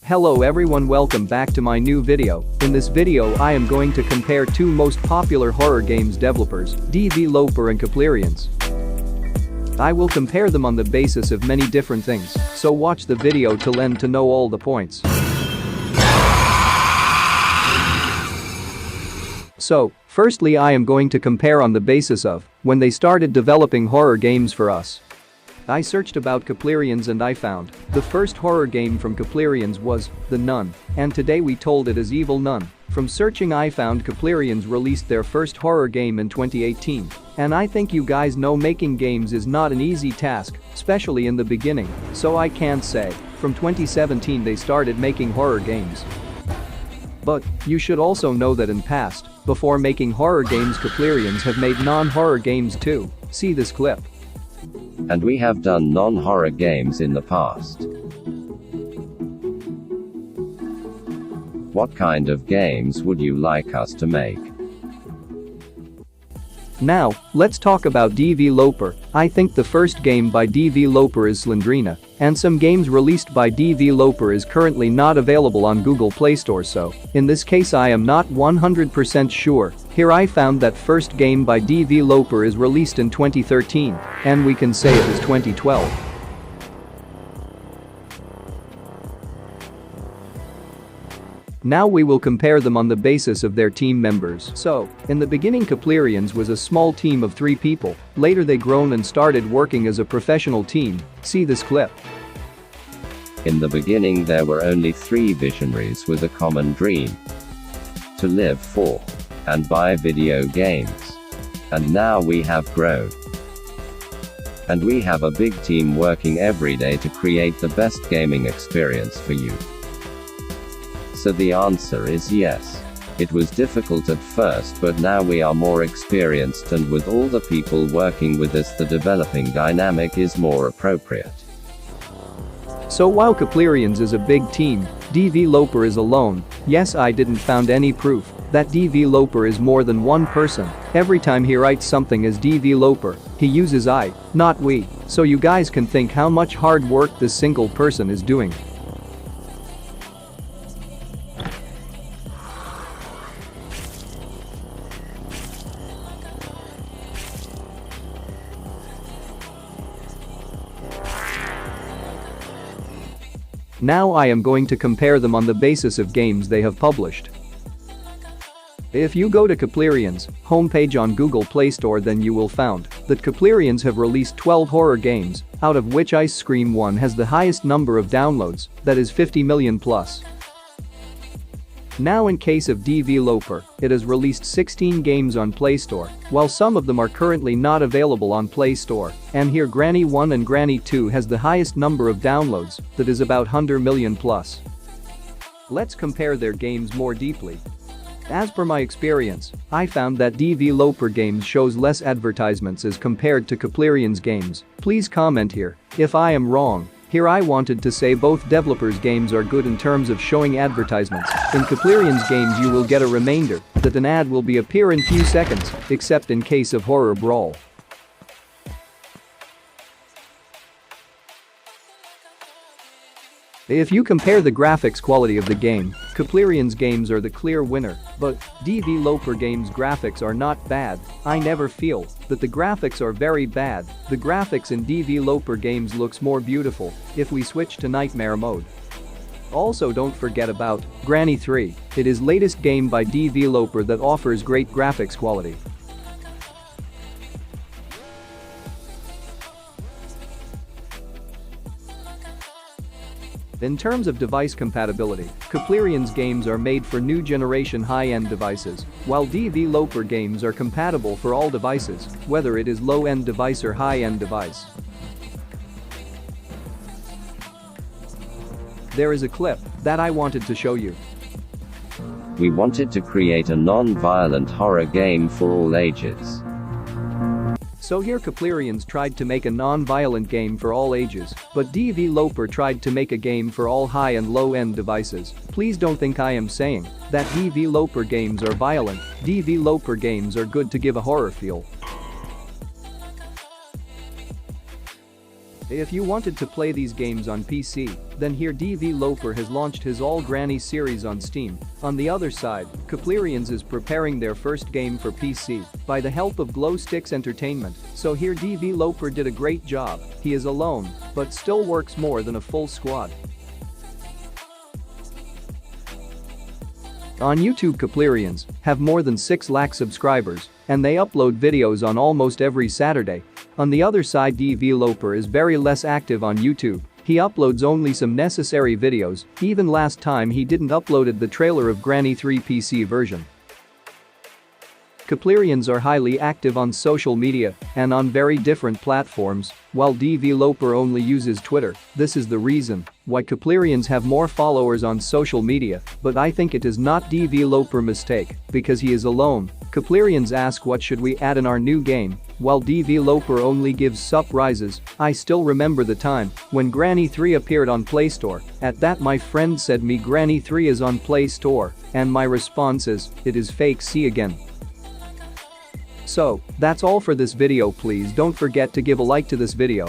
Hello everyone, welcome back to my new video. In this video I am going to compare two most popular horror games developers, DVLOPER and KEPLERIANS. I will compare them on the basis of many different things, so watch the video till end to know all the points. So, firstly I am going to compare on the basis of when they started developing horror games for us. I searched about KEPLERIANS and I found the first horror game from KEPLERIANS was The Nun, and today we told it as Evil Nun. From searching I found KEPLERIANS released their first horror game in 2018. And I think you guys know making games is not an easy task, especially in the beginning, so I can't say. From 2017 they started making horror games. But you should also know that in past, before making horror games, KEPLERIANS have made non-horror games too. See this clip. And we have done non-horror games in the past. What kind of games would you like us to make? Now, let's talk about DVLOPER. I think the first game by DVLOPER is 𝗧𝗿𝗵, and some games released by DVLOPER is currently not available on Google Play Store, so in this case I am not 100% sure. Here I found that first game by DVLOPER is released in 2013, and we can say it is 2012. Now we will compare them on the basis of their team members. So, in the beginning KEPLERIANS was a small team of 3 people, later they grown and started working as a professional team. See this clip. In the beginning there were only 3 visionaries with a common dream: to live for and buy video games. And now we have grown. And we have a big team working every day to create the best gaming experience for you. So the answer is yes. It was difficult at first, but now we are more experienced, and with all the people working with us the developing dynamic is more appropriate. So while KEPLERIANS is a big team, DVLOPER is alone. Yes, I didn't found any proof that DVLOPER is more than one person. Every time he writes something as DVLOPER, he uses I, not we, so you guys can think how much hard work this single person is doing. Now I am going to compare them on the basis of games they have published. If you go to KEPLERIANS homepage on Google Play Store, then you will found that KEPLERIANS have released 12 horror games, out of which 𝗖𝗵 has the highest number of downloads, that is 50 million plus. Now in case of DVLOPER, it has released 16 games on Play Store, while some of them are currently not available on Play Store, and here Granny 1 and Granny 2 has the highest number of downloads, that is about 100 million plus. Let's compare their games more deeply. As per my experience, I found that DVLOPER games shows less advertisements as compared to KEPLERIANS games. Please comment here if I am wrong. Here I wanted to say both developers' games are good in terms of showing advertisements. In KEPLERIANS games you will get a reminder that an ad will be appear in few seconds, except in case of Horror Brawl. If you compare the graphics quality of the game, KEPLERIANS games are the clear winner, but DVLOPER games graphics are not bad. I never feel that the graphics are very bad. The graphics in DVLOPER games looks more beautiful if we switch to nightmare mode. Also don't forget about Granny 3. It is latest game by DVLOPER that offers great graphics quality. In terms of device compatibility, KEPLERIANS games are made for new generation high-end devices, while DVLOPER games are compatible for all devices, whether it is low-end device or high-end device. There is a clip that I wanted to show you. We wanted to create a non-violent horror game for all ages. So here KEPLERIANS tried to make a non-violent game for all ages, but DVLOPER tried to make a game for all high and low-end devices. Please don't think I am saying that DVLOPER games are violent. DVLOPER games are good to give a horror feel. If you wanted to play these games on PC, then here DVLOPER has launched his All Granny series on Steam. On the other side, KEPLERIANS is preparing their first game for PC by the help of Glowsticks Entertainment, so here DVLOPER did a great job. He is alone, but still works more than a full squad. On YouTube, KEPLERIANS have more than 6 lakh subscribers, and they upload videos on almost every Saturday. On the other side, DVLOPER is very less active on YouTube. He uploads only some necessary videos. Even last time he didn't uploaded the trailer of Granny 3 PC version. KEPLERIANS are highly active on social media and on very different platforms, while DVLOPER only uses Twitter. This is the reason why KEPLERIANS have more followers on social media, but I think it is not DVLOPER mistake, because he is alone. KEPLERIANS ask what should we add in our new game, while DVLOPER only gives surprises. I still remember the time when Granny 3 appeared on Play Store. At that my friend said me Granny 3 is on Play Store, and my response is, it is fake, see again. So, that's all for this video. Please don't forget to give a like to this video